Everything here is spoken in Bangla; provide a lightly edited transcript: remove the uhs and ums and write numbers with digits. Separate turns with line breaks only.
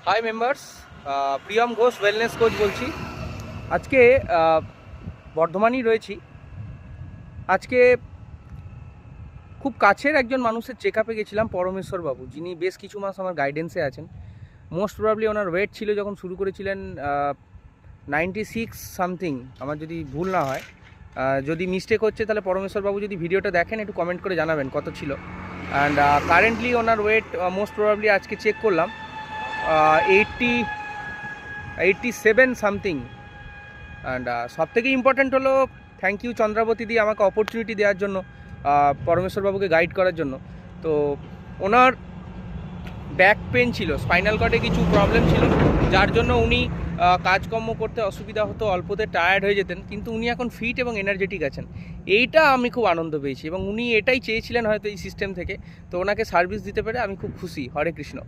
High members, Priyam Ghosh wellness coach বলছি। আজকে বর্ধমানই রয়েছি। আজকে খুব কাছের একজন মানুষের চেক আপে গেছিলাম, পরমেশ্বর বাবু, যিনি বেশ কিছু মাস আমার গাইডেন্সে আছেন। মোস্ট প্রবাবলি ওনার ওয়েট ছিল যখন শুরু করেছিলেন 96 সামথিং, আমার যদি ভুল না হয়। যদি মিস্টেক হচ্ছে তাহলে পরমেশ্বর বাবু যদি ভিডিওটা দেখেন একটু কমেন্ট করে জানাবেন কত ছিল। অ্যান্ড কারেন্টলি ওনার ওয়েট মোস্ট প্রবাবলি আজকে চেক করলাম 87 সামথিং। অ্যান্ড সবথেকে ইম্পর্ট্যান্ট হলো থ্যাংক ইউ চন্দ্রাবতী দি আমাকে অপরচুনিটি দেওয়ার জন্য, পরমেশ্বরবাবুকে গাইড করার জন্য। তো ওনার ব্যাক পেন ছিল, স্পাইনাল কর্ডে কিছু প্রবলেম ছিল, যার জন্য উনি কাজকর্ম করতে অসুবিধা হতো, অল্পতে টায়ার্ড হয়ে যেতেন, কিন্তু উনি এখন ফিট এবং এনার্জেটিক আছেন। এইটা আমি খুব আনন্দ পেয়েছি এবং উনি এটাই চেয়েছিলেন হয়তো এই সিস্টেম থেকে। তো ওনাকে সার্ভিস দিতে পেরে আমি খুব খুশি। হরে কৃষ্ণ।